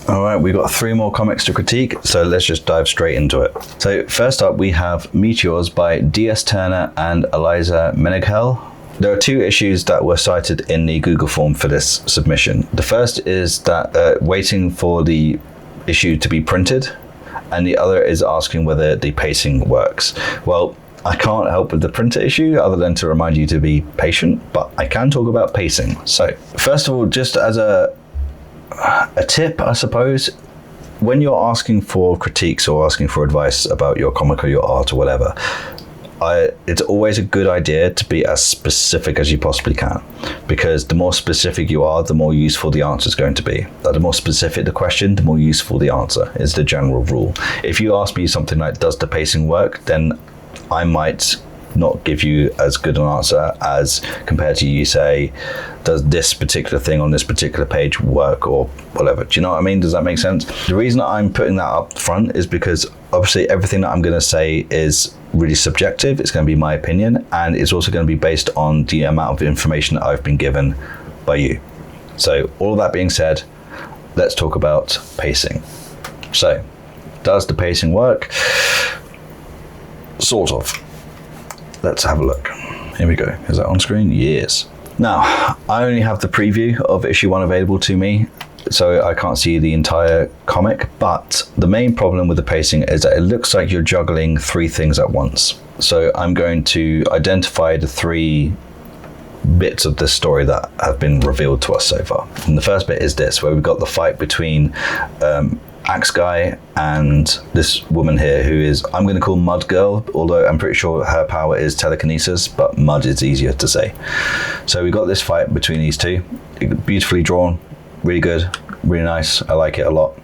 All right, we've got 3 more comics to critique, so let's just dive straight into it. So first up, we have Meteors by D.S. Turner and Eliza Meneghel. There are 2 issues that were cited in the Google form for this submission. The first is that waiting for the issue to be printed, and the other is asking whether the pacing works. Well, I can't help with the printer issue other than to remind you to be patient, but I can talk about pacing. So first of all, just as a tip, I suppose, when you're asking for critiques or asking for advice about your comic or your art or whatever, it's always a good idea to be as specific as you possibly can, because the more specific you are, the more useful the answer is going to be. The more specific the question, the more useful the answer is the general rule. If you ask me something like, does the pacing work, then I might not give you as good an answer as compared to you say, does this particular thing on this particular page work or whatever. Do you know what I mean? Does that make sense? The reason I'm putting that up front is because obviously everything that I'm going to say is really subjective. It's going to be my opinion, and it's also going to be based on the amount of information that I've been given by you. So all of that being said, let's talk about pacing. So does the pacing work? Sort of. Let's have a look. Here we go. Is that on screen? Yes. Now, I only have the preview of issue 1 available to me, so I can't see the entire comic, but the main problem with the pacing is that it looks like you're juggling 3 things at once. So I'm going to identify the 3 bits of this story that have been revealed to us so far. And the first bit is this, where we've got the fight between Axe Guy and this woman here who is, I'm going to call Mud Girl, although I'm pretty sure her power is telekinesis, but Mud is easier to say. So we got this fight between these 2, beautifully drawn, really good, really nice. I like it a lot.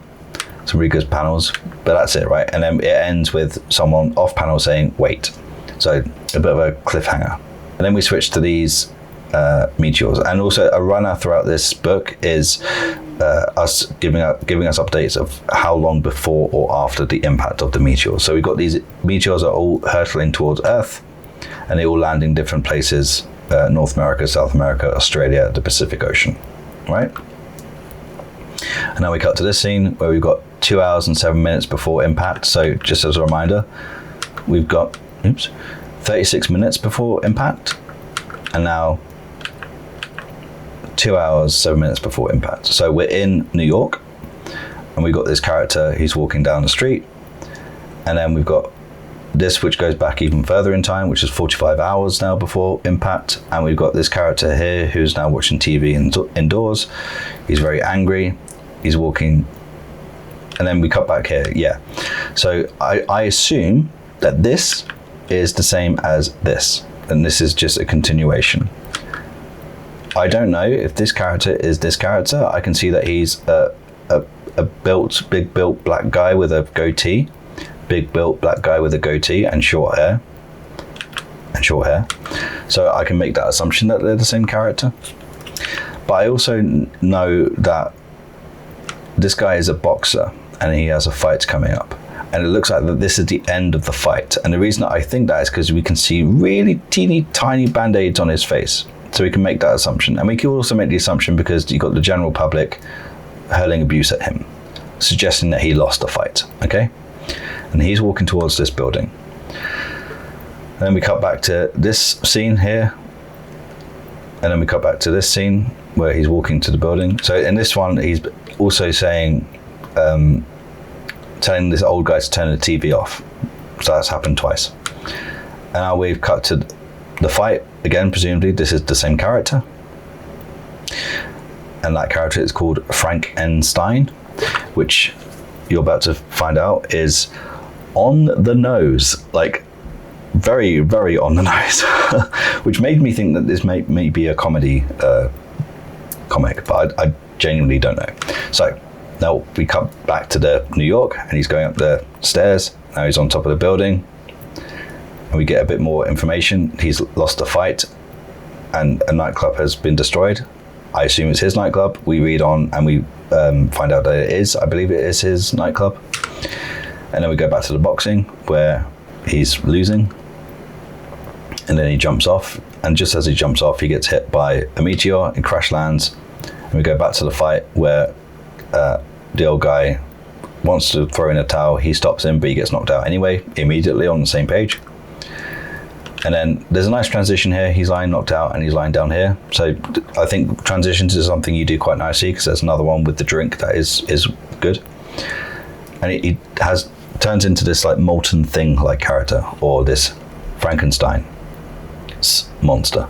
Some really good panels, but that's it, right? And then it ends with someone off panel saying, wait. So a bit of a cliffhanger. And then we switch to these Meteors. And also a runner throughout this book is us giving us updates of how long before or after the impact of the meteors. So we've got these meteors are all hurtling towards Earth, and they all land in different places, North America, South America, Australia, the Pacific Ocean, right? And now we cut to this scene where we've got 2 hours and 7 minutes before impact. So just as a reminder, we've got 36 minutes before impact, and now 2 hours, 7 minutes before impact. So we're in New York, and we've got this character who's walking down the street, and then we've got this which goes back even further in time, which is 45 hours now before impact, and we've got this character here who's now watching TV indoors. He's very angry, he's walking, and then we cut back here. Yeah, so I assume that this is the same as this, and this is just a continuation. I don't know if this character is this character. I can see that he's a big built black guy with a goatee, and short hair. So I can make that assumption that they're the same character. But I also know that this guy is a boxer and he has a fight coming up. And it looks like that this is the end of the fight. And the reason that I think that is because we can see really teeny tiny band-aids on his face. So we can make that assumption. And we can also make the assumption because you've got the general public hurling abuse at him, suggesting that he lost the fight, okay? And he's walking towards this building. And then we cut back to this scene here. And then we cut back to this scene where he's walking to the building. So in this one, he's also saying, telling this old guy to turn the TV off. So that's happened twice. And now we've cut to the fight. Again, presumably this is the same character. And that character is called Frankenstein, which you're about to find out is on the nose, like very, very on the nose, which made me think that this may be a comedy comic, but I genuinely don't know. So now we cut back to the New York, and he's going up the stairs. Now he's on top of the building, and we get a bit more information. He's lost a fight, and a nightclub has been destroyed. I assume it's his nightclub. We read on, and we find out that it is. I believe it is his nightclub. And then we go back to the boxing, where he's losing. And then he jumps off, and just as he jumps off, he gets hit by a meteor and crash lands. And we go back to the fight where the old guy wants to throw in a towel. He stops him, but he gets knocked out anyway, immediately on the same page. And then there's a nice transition here. He's lying knocked out and he's lying down here. So I think transitions is something you do quite nicely, because there's another one with the drink that is good. And he turns into this like molten thing like character, or this Frankenstein monster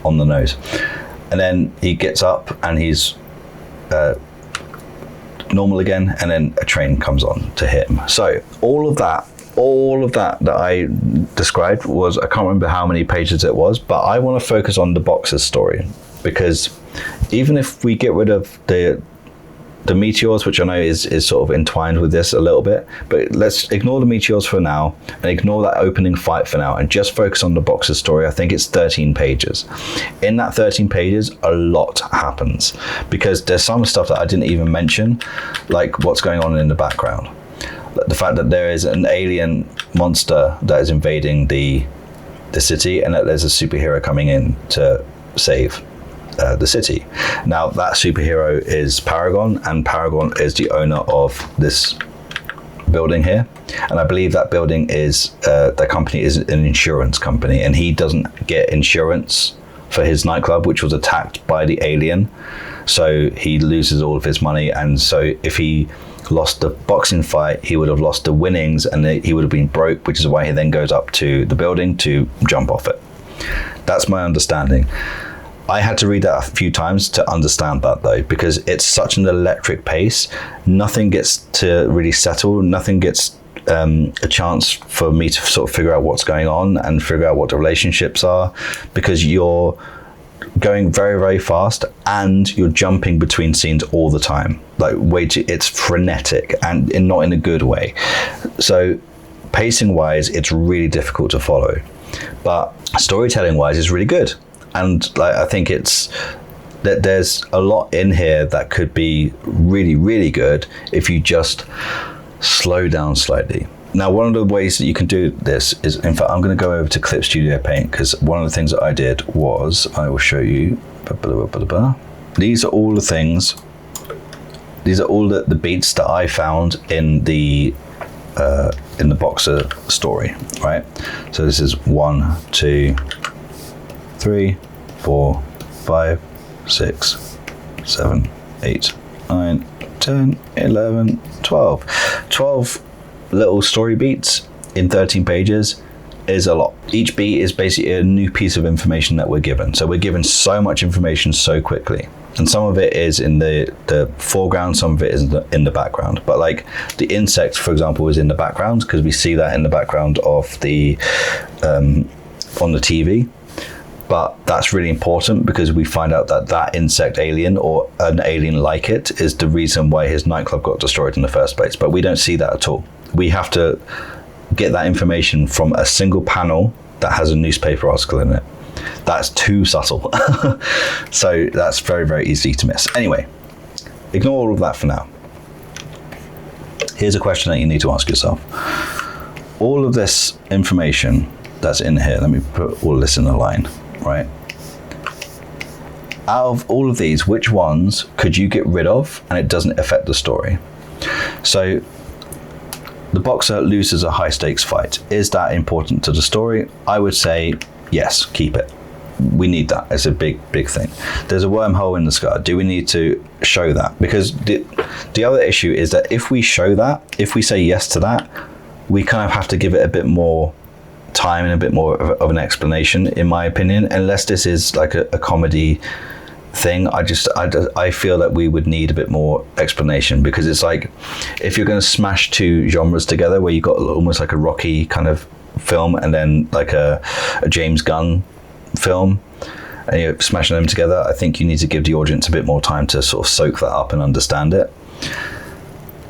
on the nose. And then he gets up and he's normal again, and then a train comes on to hit him. So all of that I described was, I can't remember how many pages it was, but I want to focus on the Boxer's story, because even if we get rid of the Meteors, which I know is sort of entwined with this a little bit, but let's ignore the Meteors for now and ignore that opening fight for now and just focus on the Boxer's story. I think it's 13 pages. In that 13 pages, a lot happens, because there's some stuff that I didn't even mention, like what's going on in the background. The fact that there is an alien monster that is invading the city, and that there's a superhero coming in to save the city. Now that superhero is Paragon, and Paragon is the owner of this building here, and I believe that building is the company is an insurance company, and he doesn't get insurance for his nightclub, which was attacked by the alien, so he loses all of his money. And so if he lost the boxing fight, he would have lost the winnings, and he would have been broke, which is why he then goes up to the building to jump off it. That's my understanding. I had to read that a few times to understand that, though, because it's such an electric pace. Nothing gets to really settle. Nothing gets a chance for me to sort of figure out what's going on and figure out what the relationships are, because you're going very, very fast and you're jumping between scenes all the time. Like, it's frenetic, and not in a good way. So pacing wise, it's really difficult to follow, but storytelling wise, it's really good. And like, I think it's that there's a lot in here that could be really, really good if you just slow down slightly. Now, one of the ways that you can do this is, in fact, I'm going to go over to Clip Studio Paint, because one of the things that I did was, I will show you. These are all the things. These are all the beats that I found in the Boxer story, right? So this is 1, 2, 3, 4, 5, 6, 7, 8, 9, 10, 11, 12. 12 little story beats in 13 pages is a lot. Each beat is basically a new piece of information that we're given. So we're given so much information so quickly. And some of it is in the foreground, some of it is in the background. But like the insect, for example, is in the background, because we see that in the background of the on the TV. But that's really important, because we find out that insect alien, or an alien like it, is the reason why his nightclub got destroyed in the first place. But we don't see that at all. We have to get that information from a single panel that has a newspaper article in it. That's too subtle. So that's very, very easy to miss. Anyway, ignore all of that for now. Here's a question that you need to ask yourself. All of this information that's in here, let me put all this in a line, right? Out of all of these, which ones could you get rid of and it doesn't affect the story? So the Boxer loses a high stakes fight. Is that important to the story? I would say yes, keep it. We need that. It's a big, big thing. There's a wormhole in the sky. Do we need to show that? Because the other issue is that if we show that, if we say yes to that, we kind of have to give it a bit more time and a bit more of an explanation, in my opinion. Unless this is like a comedy thing, I feel that we would need a bit more explanation, because it's like, if you're going to smash two genres together, where you got almost like a Rocky kind of film and then like a James Gunn film, and you're smashing them together, I think you need to give the audience a bit more time to sort of soak that up and understand it.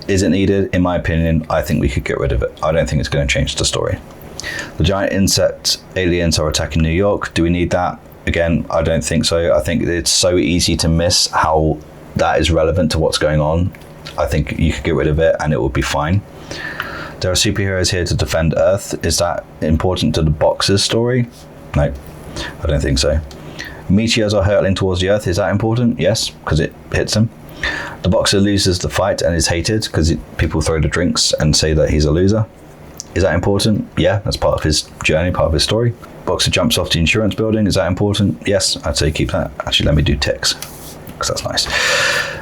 Is it needed? In my opinion, I think we could get rid of it. I don't think it's going to change the story. The giant insect aliens are attacking New York. Do we need that? Again, I don't think so. I think it's so easy to miss how that is relevant to what's going on. I think you could get rid of it and it would be fine. There are superheroes here to defend Earth. Is that important to the Boxer's story? No, I don't think so. Meteors are hurtling towards the Earth. Is that important? Yes, because it hits them. The boxer loses the fight and is hated because people throw the drinks and say that he's a loser. Is that important? Yeah, that's part of his journey, part of his story. Boxer jumps off the insurance building. Is that important? Yes, I'd say keep that. Actually, let me do ticks, because that's nice.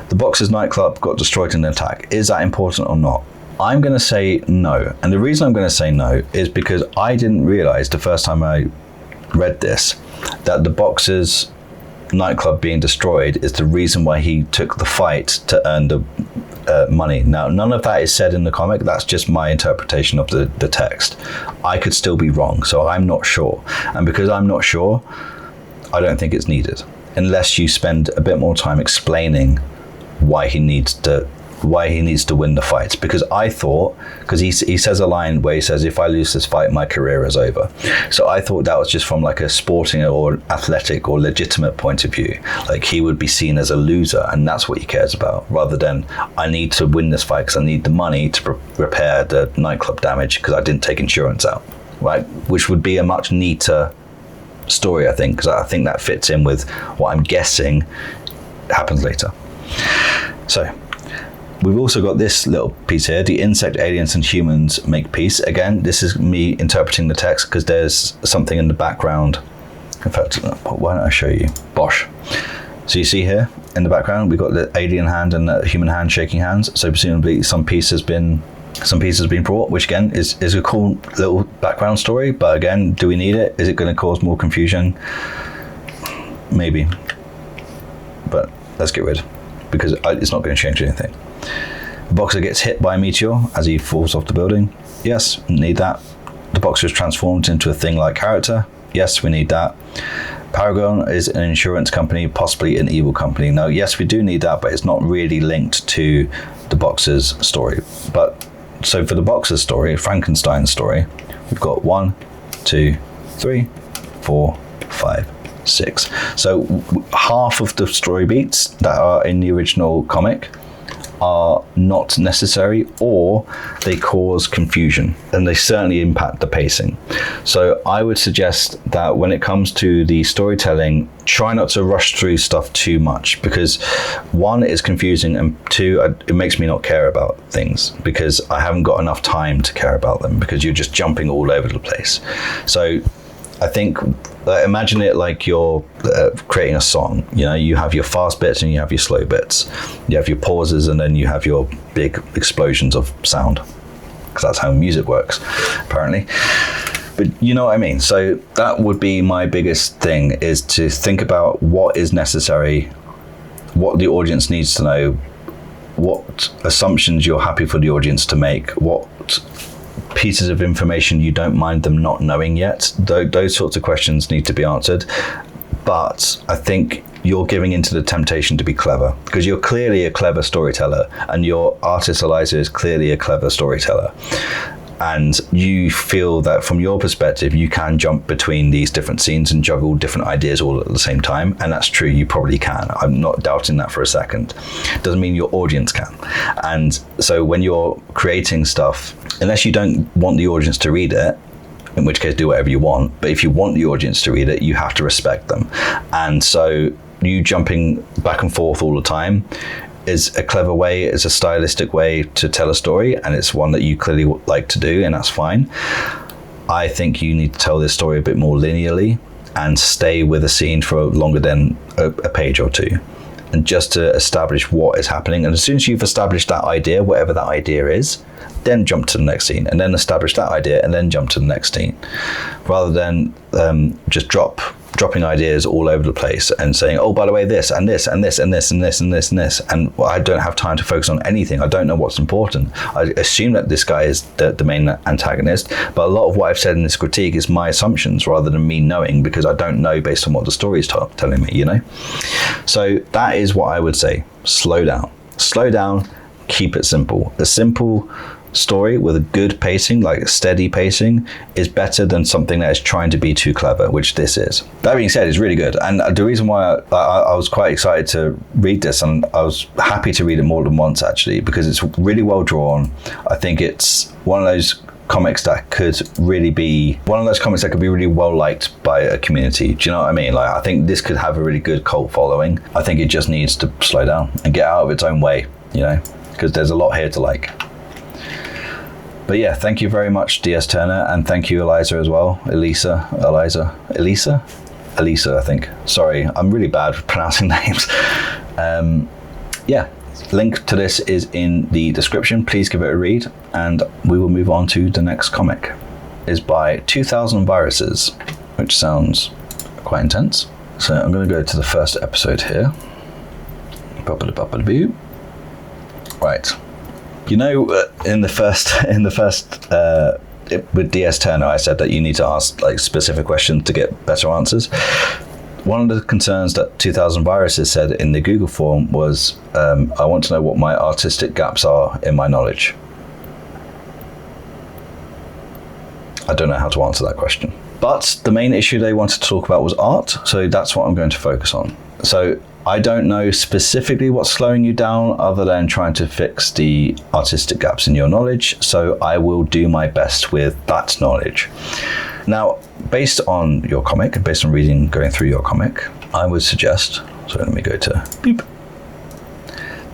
The boxer's nightclub got destroyed in an attack. Is that important or not? I'm going to say no. And the reason I'm going to say no is because I didn't realize the first time I read this that the boxer's nightclub being destroyed is the reason why he took the fight to earn the money. Now, none of that is said in the comic. That's just my interpretation of the text. I could still be wrong, so I'm not sure. And because I'm not sure, I don't think it's needed, unless you spend a bit more time explaining why he needs to win the fight. Because I thought, because he says a line where he says, if I lose this fight, my career is over. So I thought that was just from like a sporting or athletic or legitimate point of view. Like he would be seen as a loser, and that's what he cares about, rather than I need to win this fight because I need the money to repair the nightclub damage because I didn't take insurance out, right? Which would be a much neater story, I think, because I think that fits in with what I'm guessing happens later. So we've also got this little piece here, the insect, aliens and humans make peace. Again, this is me interpreting the text because there's something in the background. In fact, why don't I show you? Bosh. So you see here in the background, we've got the alien hand and the human hand shaking hands. So presumably some piece has been brought, which again is a cool little background story. But again, do we need it? Is it going to cause more confusion? Maybe. But let's get rid, because it's not going to change anything. The boxer gets hit by a meteor as he falls off the building. Yes, need that. The boxer is transformed into a thing-like character. Yes, we need that. Paragon is an insurance company, possibly an evil company. No, yes, we do need that, but it's not really linked to the boxer's story. But so for the boxer's story, Frankenstein's story, we've got 1, 2, 3, 4, 5, 6. So half of the story beats that are in the original comic are not necessary, or they cause confusion, and they certainly impact the pacing. So I would suggest that when it comes to the storytelling, try not to rush through stuff too much, because 1, it's confusing, and 2, it makes me not care about things because I haven't got enough time to care about them, because you're just jumping all over the place. So I think, imagine it like you're creating a song. You know, you have your fast bits and you have your slow bits. You have your pauses and then you have your big explosions of sound, because that's how music works, apparently. But you know what I mean? So that would be my biggest thing, is to think about what is necessary, what the audience needs to know, what assumptions you're happy for the audience to make, what pieces of information you don't mind them not knowing yet. Those sorts of questions need to be answered. But I think you're giving into the temptation to be clever, because you're clearly a clever storyteller, and your artist Eliza is clearly a clever storyteller. And you feel that from your perspective, you can jump between these different scenes and juggle different ideas all at the same time. And that's true, you probably can. I'm not doubting that for a second. Doesn't mean your audience can. And so when you're creating stuff, unless you don't want the audience to read it, in which case do whatever you want. But if you want the audience to read it, you have to respect them. And so you jumping back and forth all the time is a clever way, it's a stylistic way to tell a story, and it's one that you clearly like to do, and that's fine. I think you need to tell this story a bit more linearly and stay with a scene for longer than a page or two, and just to establish what is happening. And as soon as you've established that idea, whatever that idea is, then jump to the next scene, and then establish that idea, and then jump to the next scene, rather than just dropping ideas all over the place and saying, oh, by the way, this and this and this and this and this and this and this, and well, I don't have time to focus on anything. I don't know what's important. I assume that this guy is the main antagonist, but a lot of what I've said in this critique is my assumptions rather than me knowing, because I don't know based on what the story is telling me, you know? So that is what I would say. Slow down, keep it simple. A simple story with a good pacing, like steady pacing, is better than something that is trying to be too clever, which this is. That being said, it's really good, and the reason why I was quite excited to read this, and I was happy to read it more than once actually, because it's really well drawn. I think it's one of those comics that could really be one of those comics that could be really well liked by a community. Do you know what I mean? Like, I think this could have a really good cult following. I think it just needs to slow down and get out of its own way, you know, because there's a lot here to like. But yeah, thank you very much, DS Turner, and thank you, Eliza, as well. Elisa, I think. Sorry, I'm really bad with pronouncing names. Yeah, link to this is in the description. Please give it a read, and we will move on to the next comic. It's by 2000 Viruses, which sounds quite intense. So I'm going to go to the first episode here. Right. You know, in the first with DS Turner, I said that you need to ask like specific questions to get better answers. One of the concerns that 2000 Viruses said in the Google form was, I want to know what my artistic gaps are in my knowledge. I don't know how to answer that question. But the main issue they wanted to talk about was art, so that's what I'm going to focus on. So I don't know specifically what's slowing you down other than trying to fix the artistic gaps in your knowledge, so I will do my best with that knowledge. Now, based on your comic, based on going through your comic, I would suggest, so let me go to beep,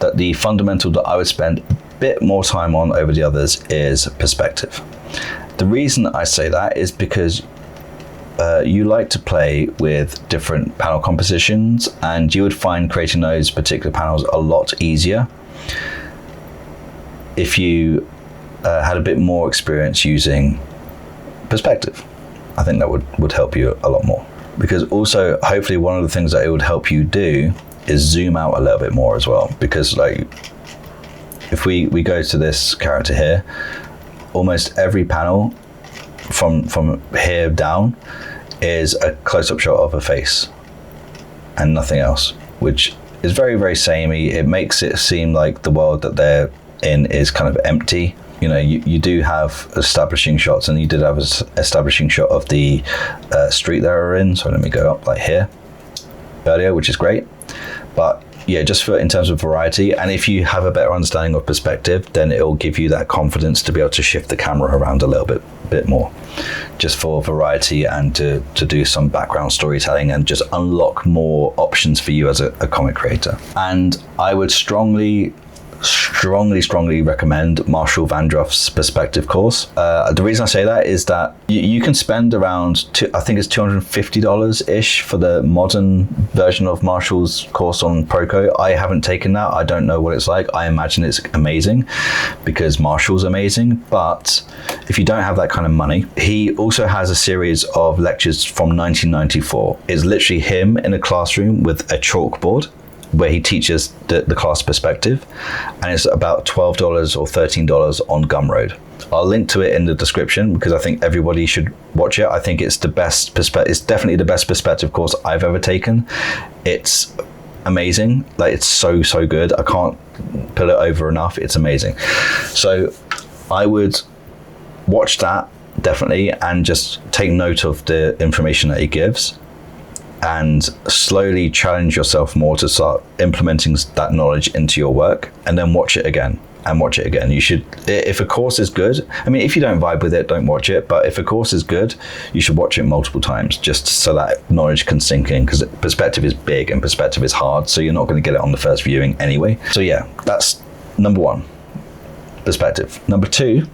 that the fundamental that I would spend a bit more time on over the others is perspective. The reason I say that is because you like to play with different panel compositions, and you would find creating those particular panels a lot easier if you had a bit more experience using perspective. I think that would help you a lot more, because also hopefully one of the things that it would help you do is zoom out a little bit more as well, because like if we go to this character here, almost every panel from here down is a close-up shot of a face and nothing else, which is very, very samey. It makes it seem like the world that they're in is kind of empty. You know, you do have establishing shots, and you did have an establishing shot of the street they were in. So let me go up like here earlier, which is great. But yeah, just in terms of variety, and if you have a better understanding of perspective, then it will give you that confidence to be able to shift the camera around a little bit more, just for variety and to do some background storytelling and just unlock more options for you as a comic creator. And I would strongly recommend Marshall Vandroff's perspective course. The reason I say that is that you can spend around I think it's $250 ish for the modern version of Marshall's course on Proco. I haven't taken that. I don't know what it's like. I imagine it's amazing because Marshall's amazing. But if you don't have that kind of money, he also has a series of lectures from 1994. It's literally him in a classroom with a chalkboard where he teaches the class perspective, and it's about $12 or $13 on Gumroad. I'll link to it in the description because I think everybody should watch it. I think it's the best it's definitely the best perspective course I've ever taken. It's amazing. Like, it's so good. I can't put it over enough. It's amazing. So I would watch that definitely and just take note of the information that he gives, and slowly challenge yourself more to start implementing that knowledge into your work, and then watch it again and watch it again. You should, if a course is good, I mean, if you don't vibe with it, don't watch it, but if a course is good, you should watch it multiple times just so that knowledge can sink in, because perspective is big and perspective is hard, so you're not going to get it on the first viewing anyway. So yeah, that's number one, perspective. Number two,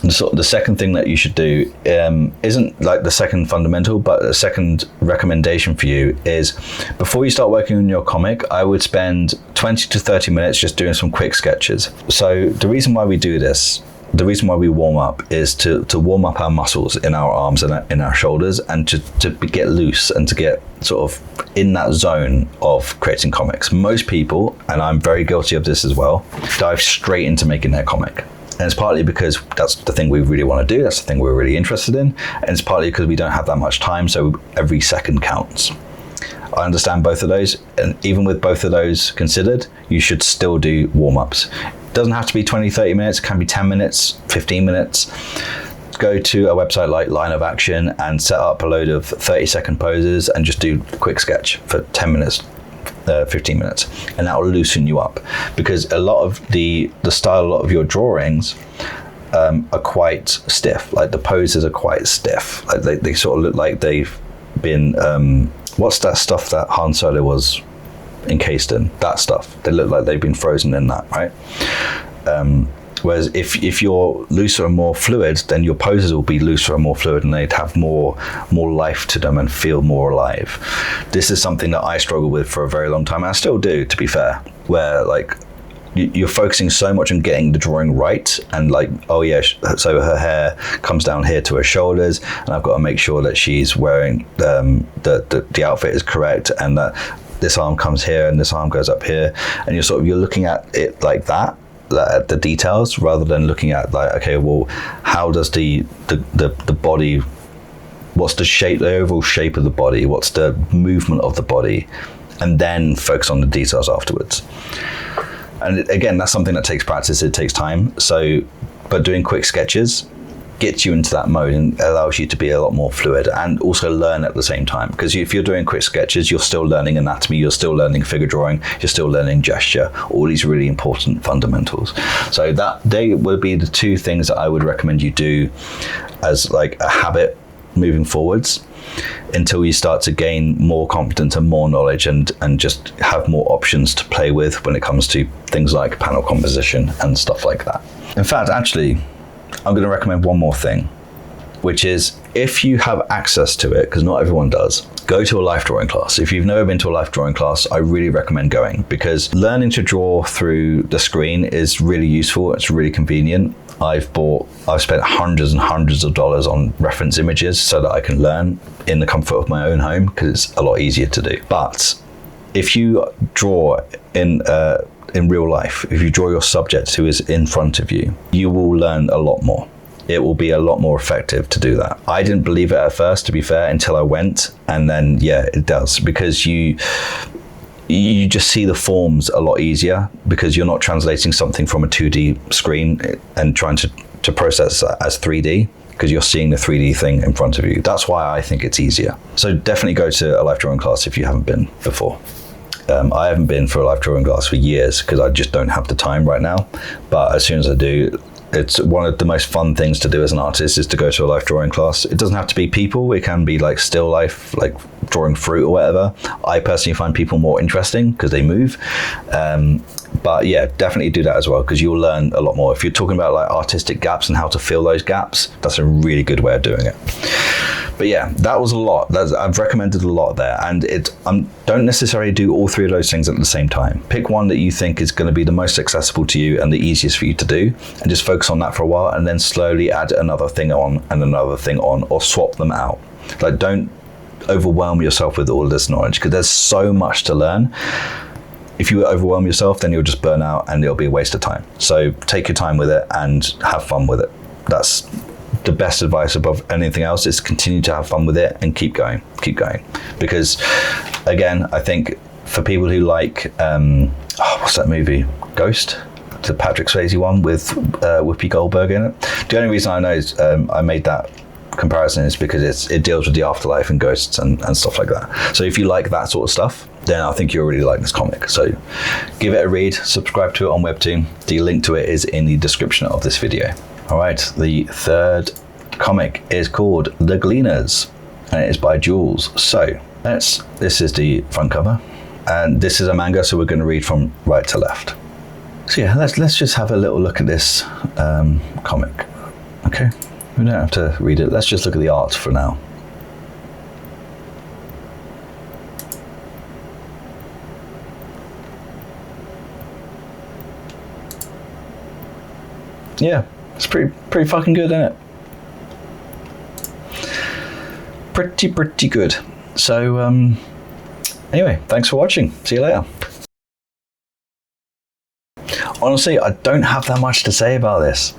the second thing that you should do isn't like the second fundamental, but the second recommendation for you is, before you start working on your comic, I would spend 20 to 30 minutes just doing some quick sketches. So the reason why we do this, the reason why we warm up, is to warm up our muscles in our arms and in our shoulders, and to get loose and to get sort of in that zone of creating comics. Most people, and I'm very guilty of this as well, dive straight into making their comic. And it's partly because that's the thing we really want to do, that's the thing we're really interested in, and it's partly because we don't have that much time, so every second counts. I understand both of those, and even with both of those considered, you should still do warm-ups. It doesn't have to be 20, 30 minutes, it can be 10 minutes, 15 minutes. Go to a website like Line of Action and set up a load of 30-second poses and just do a quick sketch for 10 minutes. 15 minutes, and that will loosen you up, because a lot of the style, a lot of your drawings are quite stiff. Like the poses are quite stiff. Like they sort of look like they've been, what's that stuff that Han Solo was encased in? That stuff. They look like they've been frozen in that, right? Whereas if you're looser and more fluid, then your poses will be looser and more fluid, and they'd have more life to them and feel more alive. This is something that I struggled with for a very long time, and I still do, to be fair, where like you're focusing so much on getting the drawing right, and like, oh yeah, so her hair comes down here to her shoulders, and I've got to make sure that she's wearing the outfit is correct, and that this arm comes here and this arm goes up here, and you're looking at it like that, the details, rather than looking at like, okay, well, how does the body, what's the shape, the overall shape of the body, what's the movement of the body, and then focus on the details afterwards. And again, that's something that takes practice, it takes time. So, but doing quick sketches gets you into that mode and allows you to be a lot more fluid and also learn at the same time. Because if you're doing quick sketches, you're still learning anatomy, you're still learning figure drawing, you're still learning gesture, all these really important fundamentals. So that they would be the two things that I would recommend you do as like a habit moving forwards, until you start to gain more confidence and more knowledge and just have more options to play with when it comes to things like panel composition and stuff like that. In fact, actually, I'm going to recommend one more thing, which is if you have access to it, because not everyone does, go to a life drawing class. If you've never been to a life drawing class, I really recommend going, because learning to draw through the screen is really useful. It's really convenient. I've spent hundreds and hundreds of dollars on reference images so that I can learn in the comfort of my own home, because it's a lot easier to do. But if you draw in real life, if you draw your subject who is in front of you, you will learn a lot more. It will be a lot more effective to do that. I didn't believe it at first, to be fair, until I went, and then yeah, it does, because you just see the forms a lot easier, because you're not translating something from a 2D screen and trying to process that as 3D, because you're seeing the 3D thing in front of you. That's why I think it's easier. So definitely go to a life drawing class if you haven't been before. I haven't been for a life drawing class for years because I just don't have the time right now. But as soon as I do, it's one of the most fun things to do as an artist is to go to a life drawing class. It doesn't have to be people. It can be like still life, like drawing fruit or whatever. I personally find people more interesting because they move. But yeah, definitely do that as well, because you'll learn a lot more. If you're talking about like artistic gaps and how to fill those gaps, that's a really good way of doing it. But yeah, that was a lot. I've recommended a lot there, and don't necessarily do all three of those things at the same time. Pick one that you think is going to be the most accessible to you and the easiest for you to do, and just focus on that for a while, and then slowly add another thing on and another thing on, or swap them out. Like, don't overwhelm yourself with all of this knowledge, because there's so much to learn. If you overwhelm yourself, then you'll just burn out and it'll be a waste of time. So take your time with it and have fun with it. That's the best advice above anything else, is continue to have fun with it and keep going. Because again, I think for people who like, what's that movie? Ghost? The Patrick Swayze one with Whoopi Goldberg in it. The only reason I know is I made that comparison is because it deals with the afterlife and ghosts and stuff like that. So if you like that sort of stuff, then I think you'll really like this comic. So give it a read, subscribe to it on Webtoon. The link to it is in the description of this video. All right, the third comic is called The Gleaners, and it is by Jules. So this is the front cover, and this is a manga, so we're going to read from right to left. So yeah, let's just have a little look at this comic. Okay, we don't have to read it. Let's just look at the art for now. Yeah, it's pretty fucking good, isn't it? Pretty good. So anyway, thanks for watching. See you later. Honestly, I don't have that much to say about this.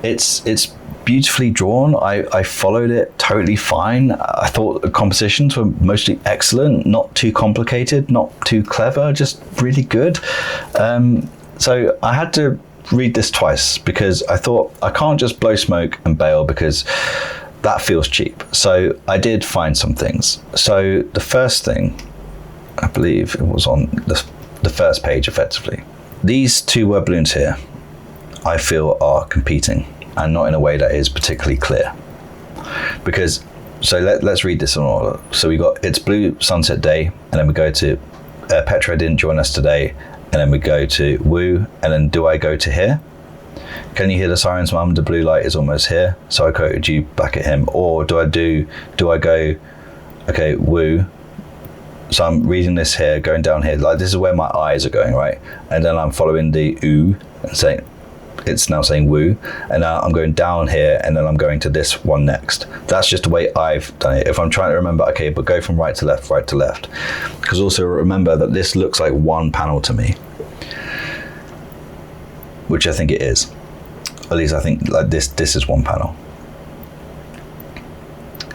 It's beautifully drawn. I followed it totally fine. I thought the compositions were mostly excellent, not too complicated, not too clever, just really good. So I had to read this twice because I thought I can't just blow smoke and bail, because that feels cheap. So I did find some things. So the first thing, I believe it was on the first page effectively. These two word balloons here I feel are competing, and not in a way that is particularly clear. Because, so let's read this in order. So we got It's Blue Sunset Day, and then we go to Petro didn't join us today, and then we go to Woo, and then Do I Go to Here? Can you hear the sirens, Mum? The blue light is almost here. So I quoted you back at him. Or do I go, okay, Woo. So I'm reading this here, going down here. Like, this is where my eyes are going, right? And then I'm following the oo and saying, it's now saying Woo. And now I'm going down here, and then I'm going to this one next. That's just the way I've done it. If I'm trying to remember, okay, but go from right to left, right to left. Because also remember that this looks like one panel to me, which I think it is. At least I think like this is one panel.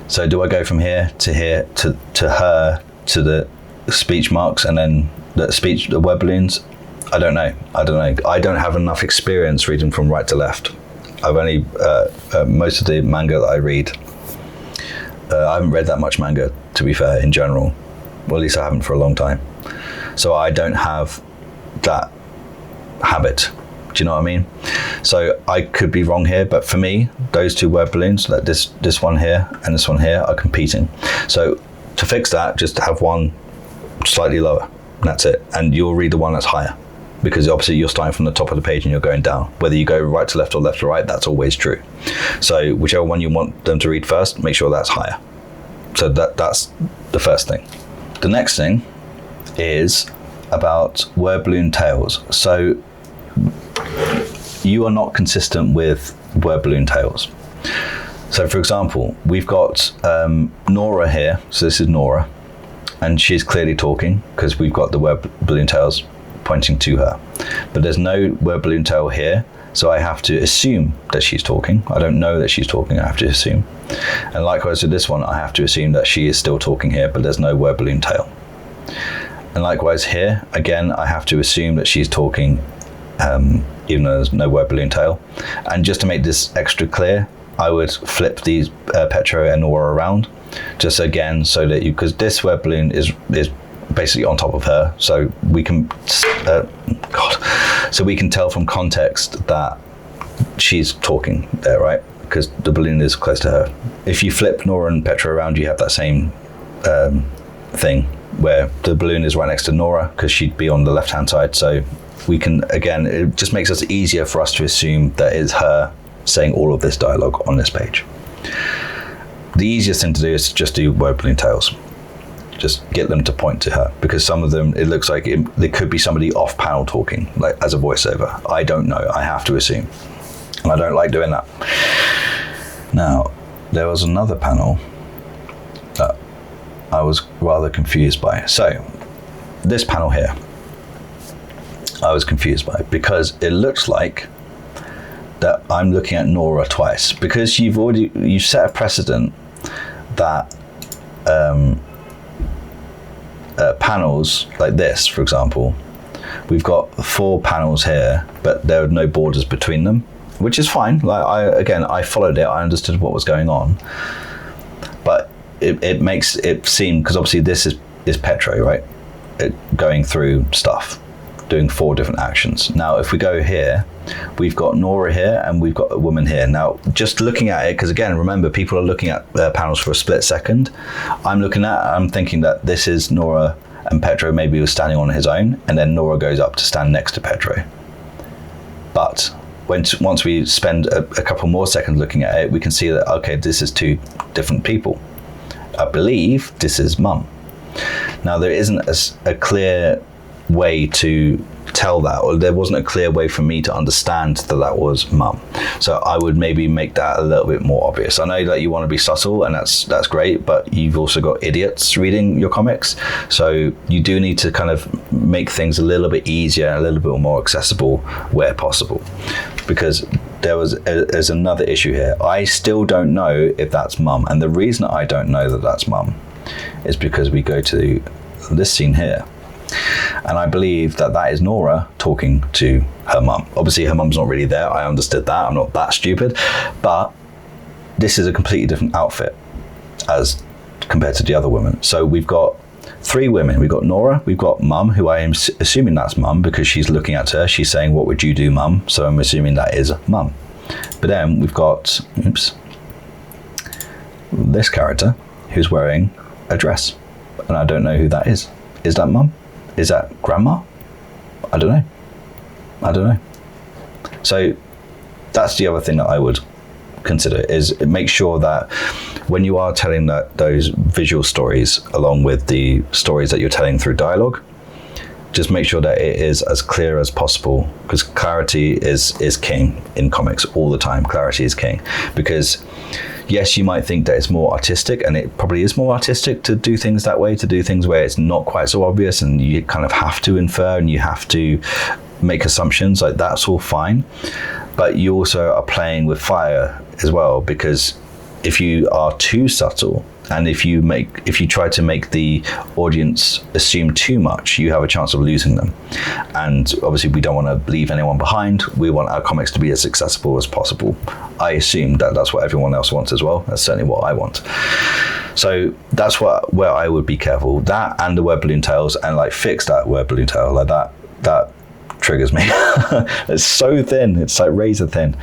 So do I go from here to her, to the speech marks, and then the word balloons? I don't know. I don't have enough experience reading from right to left. I've only, most of the manga that I read, I haven't read that much manga, to be fair, in general. Well, at least I haven't for a long time. So I don't have that habit. Do you know what I mean? So I could be wrong here, but for me, those two word balloons, like this one here and this one here, are competing. So to fix that, just have one slightly lower. That's it. And you'll read the one that's higher, because obviously you're starting from the top of the page and you're going down. Whether you go right to left or left to right, that's always true. So whichever one you want them to read first, make sure that's higher. So that's the first thing. The next thing is about word balloon tails. So you are not consistent with word balloon tails. So for example, we've got Nora here. So this is Nora, and she's clearly talking because we've got the word balloon tails pointing to her. But there's no word balloon tail here, so I have to assume that she's talking. I don't know that she's talking, I have to assume. And likewise with this one, I have to assume that she is still talking here, but there's no word balloon tail. And likewise here, again, I have to assume that she's talking, even though there's no word balloon tail. And just to make this extra clear, I would flip these Petro and Nora around, just again, so that because this word balloon is basically on top of her, so we can so we can tell from context that she's talking there, right? Because the balloon is close to her. If you flip Nora and Petro around, you have that same thing where the balloon is right next to Nora, because she'd be on the left hand side. So we can, again, it just makes it easier for us to assume that it's her saying all of this dialogue on this page. The easiest thing to do is to just do word balloon tails. Just get them to point to her, because some of them, it looks like there could be somebody off panel talking, like as a voiceover. I don't know, I have to assume. And I don't like doing that. Now, there was another panel that I was rather confused by. So, this panel here, I was confused by, because it looks like that I'm looking at Nora twice, because you've set a precedent that panels like this, for example, we've got 4 panels here, but there are no borders between them, which is fine. Like I followed it, I understood what was going on, but it makes it seem, because obviously this is Petro, right? Going through stuff, doing 4 different actions. Now, if we go here, we've got Nora here and we've got a woman here. Now, just looking at it, because again, remember, people are looking at panels for a split second. I'm thinking that this is Nora and Petro maybe was standing on his own, and then Nora goes up to stand next to Petro. But once we spend a couple more seconds looking at it, we can see that, okay, this is 2 different people. I believe this is Mum. Now, there isn't a clear way to tell that, or there wasn't a clear way for me to understand that was Mum. So I would maybe make that a little bit more obvious. I know that you want to be subtle, and that's great, but you've also got idiots reading your comics, so you do need to kind of make things a little bit easier and a little bit more accessible where possible, because there's another issue here. I still don't know if that's Mum, and the reason I don't know that that's Mum is because we go to this scene here, and I believe that is Nora talking to her mum. Obviously, her mum's not really there. I understood that. I'm not that stupid. But this is a completely different outfit as compared to the other women. So we've got 3 women. We've got Nora, we've got Mum, who I am assuming that's Mum because she's looking at her. She's saying, what would you do, Mum? So I'm assuming that is Mum. But then we've got, this character who's wearing a dress. And I don't know who that is. Is that Mum? Is that Grandma? I don't know. So that's the other thing that I would consider, is make sure that when you are telling those visual stories along with the stories that you're telling through dialogue, just make sure that it is as clear as possible, because clarity is king in comics all the time. Clarity is king, because yes, you might think that it's more artistic, and it probably is more artistic to do things that way, to do things where it's not quite so obvious and you kind of have to infer and you have to make assumptions. Like, that's all fine, but you also are playing with fire as well, because if you are too subtle and if you try to make the audience assume too much, you have a chance of losing them. And obviously we don't want to leave anyone behind. We want our comics to be as accessible as possible. I assume that that's what everyone else wants as well. That's certainly what I want. So that's where I would be careful. That and the word balloon tails, and like fix that word balloon tail. Like that triggers me. It's so thin. It's like razor thin.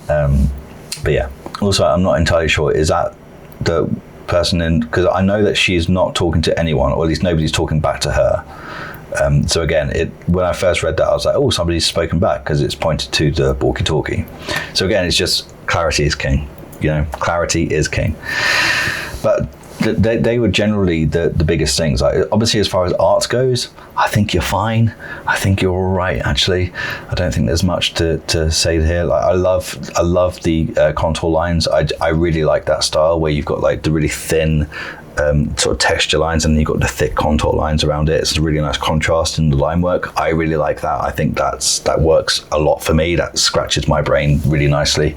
But yeah. Also, I'm not entirely sure, is that the person in, because I know that she's not talking to anyone, or at least nobody's talking back to her. So again, when I first read that, I was like, oh, somebody's spoken back, because it's pointed to the walkie-talkie. So again, it's just clarity is king. Clarity is king. But they were generally the biggest things. Like, obviously, as far as art goes, I think you're fine. I think you're all right, actually. I don't think there's much to say here. Like, I love the contour lines. I really like that style where you've got like the really thin sort of texture lines, and then you've got the thick contour lines around it. It's a really nice contrast in the line work. I really like that. I think that works a lot for me. That scratches my brain really nicely.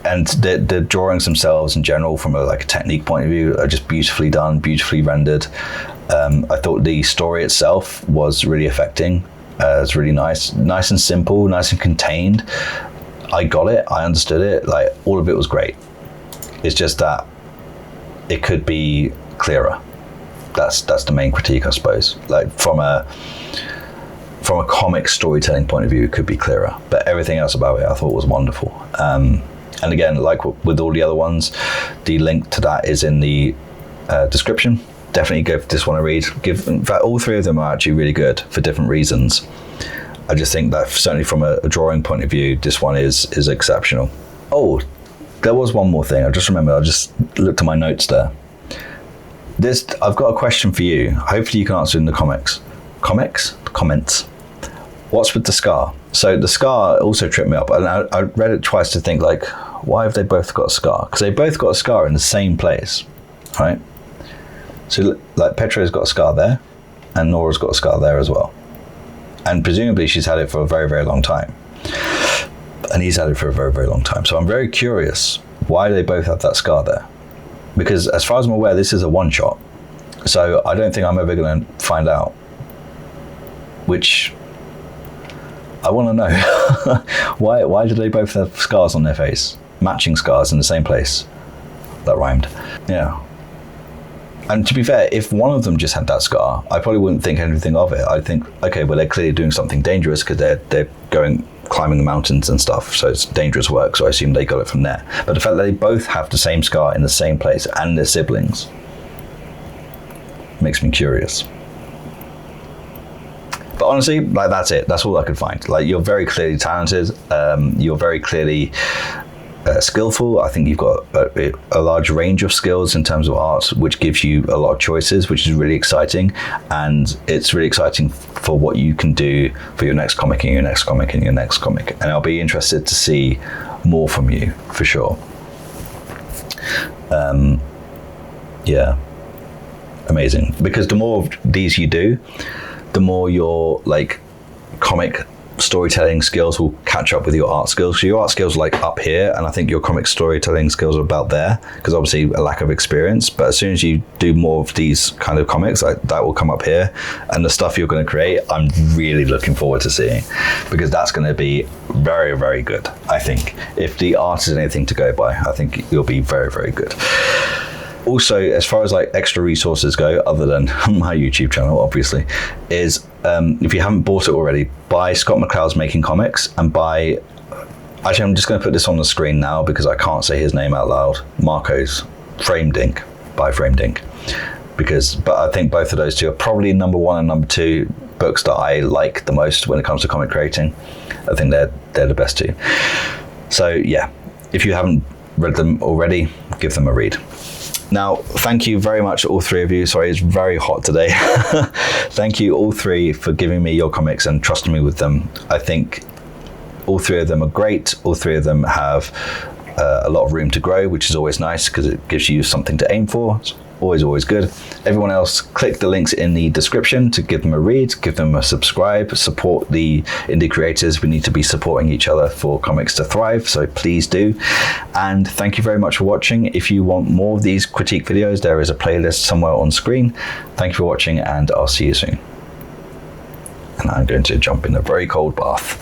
And the drawings themselves in general, from a technique point of view, are just beautifully done, beautifully rendered. I thought the story itself was really affecting. It's really nice and simple, nice and contained. I got it. I understood it. Like, all of it was great. It's just that it could be clearer. That's the main critique, I suppose. Like, from a comic storytelling point of view, it could be clearer. But everything else about it, I thought was wonderful. And again, like with all the other ones, the link to that is in the description. Definitely give this one a read. In fact, all 3 of them are actually really good for different reasons. I just think that certainly from a drawing point of view, this one is exceptional. Oh, there was one more thing. I just remembered. I just looked at my notes there. I've got a question for you. Hopefully you can answer in the comments. What's with the scar? So the scar also tripped me up, and I read it twice to think, like, why have they both got a scar? Because they both got a scar in the same place, right? So like Petra's got a scar there, and Nora's got a scar there as well. And presumably she's had it for a very, very long time. And he's had it for a very, very long time. So I'm very curious why they both have that scar there. Because as far as I'm aware, this is a one-shot. So I don't think I'm ever going to find out. Which I want to know. Why do they both have scars on their face? Matching scars in the same place. That rhymed. Yeah. And to be fair, if one of them just had that scar, I probably wouldn't think anything of it. I'd think, okay, well, they're clearly doing something dangerous because they're climbing the mountains and stuff, so it's dangerous work, so I assume they got it from there. But the fact that they both have the same scar in the same place, and they're siblings, makes me curious. But honestly, like, that's it. That's all I could find. Like, you're very clearly talented. You're very clearly skillful. I think you've got a large range of skills in terms of art, which gives you a lot of choices, which is really exciting. And it's really exciting for what you can do for your next comic and your next comic and your next comic. And I'll be interested to see more from you, for sure. Yeah, amazing. Because the more of these you do, the more your comic storytelling skills will catch up with your art skills. So your art skills are up here, and I think your comic storytelling skills are about there, because obviously a lack of experience. But as soon as you do more of these kind of comics, that will come up here. And the stuff you're going to create, I'm really looking forward to seeing, because that's going to be very, very good. I think if the art is anything to go by, I think you'll be very, very good. Also, as far as like extra resources go, other than my YouTube channel, obviously, is if you haven't bought it already, buy Scott McCloud's Making Comics, and buy, actually I'm just going to put this on the screen now because I can't say his name out loud, Marco's Framed Ink, by Framed Ink. But I think both of those two are probably number one and number two books that I like the most when it comes to comic creating. I think they're the best two. So yeah, if you haven't read them already, give them a read. Now, thank you very much, all three of you. Sorry, it's very hot today. Thank you, all three, for giving me your comics and trusting me with them. I think all three of them are great. All three of them have a lot of room to grow, which is always nice because it gives you something to aim for. It's always good. Everyone else, click the links in the description to give them a read, give them a subscribe, support the indie creators. We need to be supporting each other for comics to thrive, so please do. And thank you very much for watching. If you want more of these critique videos, there is a playlist somewhere on screen. Thank you for watching, and I'll see you soon. And I'm going to jump in a very cold bath.